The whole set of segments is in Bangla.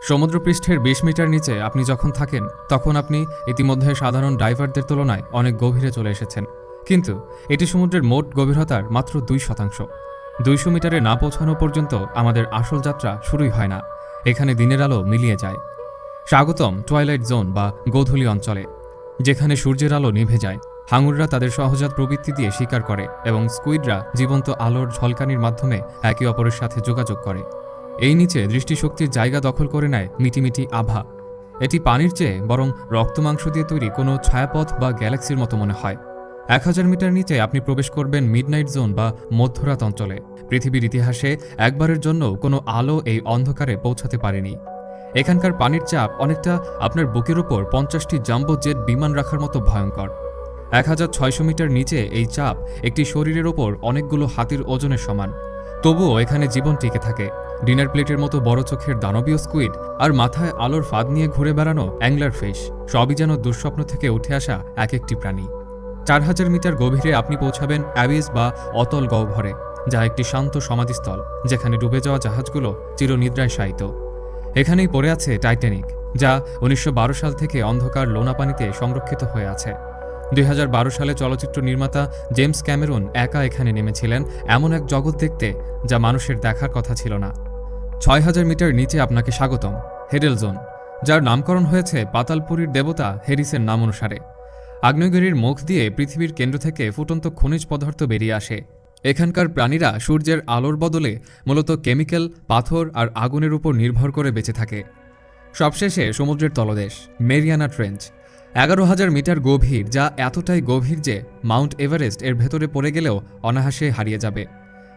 সমুদ্রপৃষ্ঠের ২০ মিটার নিচে আপনি যখন থাকেন তখন আপনি ইতিমধ্যে সাধারণ ডাইভারদের তুলনায় অনেক গভীরে চলে এসেছেন। কিন্তু এটি সমুদ্রের মোট গভীরতার মাত্র ২%। ২০০ মিটারে না পৌঁছানো পর্যন্ত আমাদের আসল যাত্রা শুরুই হয় না। এখানে দিনের আলো মিলিয়ে যায়। স্বাগতম টুয়াইলাইট জোন বা গোধূলি অঞ্চলে, যেখানে সূর্যের আলো নিভে যায়। হাঙররা তাদের সহজাত প্রবৃত্তি দিয়ে শিকার করে এবং স্কুইডরা জীবন্ত আলোর ঝলকানির মাধ্যমে একে অপরের সাথে যোগাযোগ করে। এই নিচে দৃষ্টিশক্তির জায়গা দখল করে নেয় মিটিমিটি আভা। এটি পানির চেয়ে বরং রক্তমাংস দিয়ে তৈরি কোনো ছায়াপথ বা গ্যালাক্সির মতো মনে হয়। ১০০০ মিটার নিচে আপনি প্রবেশ করবেন মিডনাইট জোন বা মধ্যরাত অঞ্চলে। পৃথিবীর ইতিহাসে একবারের জন্য কোনো আলো এই অন্ধকারে পৌঁছাতে পারেনি। এখানকার পানির চাপ অনেকটা আপনার বুকের ওপর ৫০টি জাম্বো জেট বিমান রাখার মতো ভয়ঙ্কর। ১৬০০ মিটার নিচে এই চাপ একটি শরীরের ওপর অনেকগুলো হাতির ওজনের সমান। তবুও এখানে জীবন টিকে থাকে। ডিনার প্লেটের মতো বড় চোখের দানবীয় স্কুইড আর মাথায় আলোর ফাঁদ নিয়ে ঘুরে বেড়ানো অ্যাংলার ফিশ, সবই যেন দুঃস্বপ্ন থেকে উঠে আসা এক একটি প্রাণী। ৪০০০ মিটার গভীরে আপনি পৌঁছাবেন অ্যাবিস বা অতল গহ্বরে, যা একটি শান্ত সমাধিস্থল যেখানে ডুবে যাওয়া জাহাজগুলো চিরনিদ্রায় শায়িত। এখানেই পড়ে আছে টাইটানিক, যা ১৯১২ সাল থেকে অন্ধকার লোনা পানিতে সংরক্ষিত হয়ে আছে। ২০১২ সালে চলচ্চিত্র নির্মাতা জেমস ক্যামেরুন একা এখানে নেমেছিলেন এমন এক জগৎ দেখতে যা মানুষের দেখার কথা ছিল না। ৬০০০ মিটার নিচে আপনাকে স্বাগতম হেডেল জোন, যার নামকরণ হয়েছে পাতালপুরীর দেবতা হেরিসের নাম অনুসারে। আগ্নেয়গিরির মুখ দিয়ে পৃথিবীর কেন্দ্র থেকে ফুটন্ত খনিজ পদার্থ বেরিয়ে আসে। এখানকার প্রাণীরা সূর্যের আলোর বদলে মূলত কেমিক্যাল, পাথর আর আগুনের উপর নির্ভর করে বেঁচে থাকে। সবশেষে সমুদ্রের তলদেশ মেরিয়ানা ট্রেঞ্চ, ১১,০০০ মিটার গভীর, যা এতটাই গভীর যে মাউন্ট এভারেস্ট এর ভেতরে পড়ে গেলেও অনায়াসে হারিয়ে যাবে।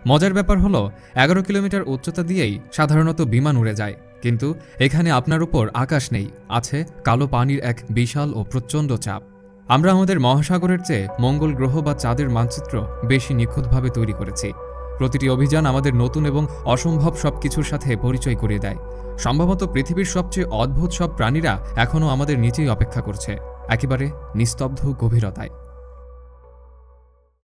মজার ব্যাপার হলো ১১ কিলোমিটার উচ্চতা দিয়েই সাধারণত বিমান উড়ে যায়, কিন্তু এখানে আপনার উপর আকাশ নেই, আছে কালো পানির এক বিশাল ও প্রচণ্ড চাপ। আমরা আমাদের মহাসাগরের চেয়ে মঙ্গল গ্রহ বা চাঁদের মানচিত্র বেশি নিখুঁতভাবে তৈরি করেছি। প্রতিটি অভিযান আমাদের নতুন এবং অসম্ভব সব কিছুর সাথে পরিচয় করিয়ে দেয়। সম্ভবত পৃথিবীর সবচেয়ে অদ্ভুত সব প্রাণীরা এখনও আমাদের নিচেই অপেক্ষা করছে, একেবারে নিস্তব্ধ গভীরতায়।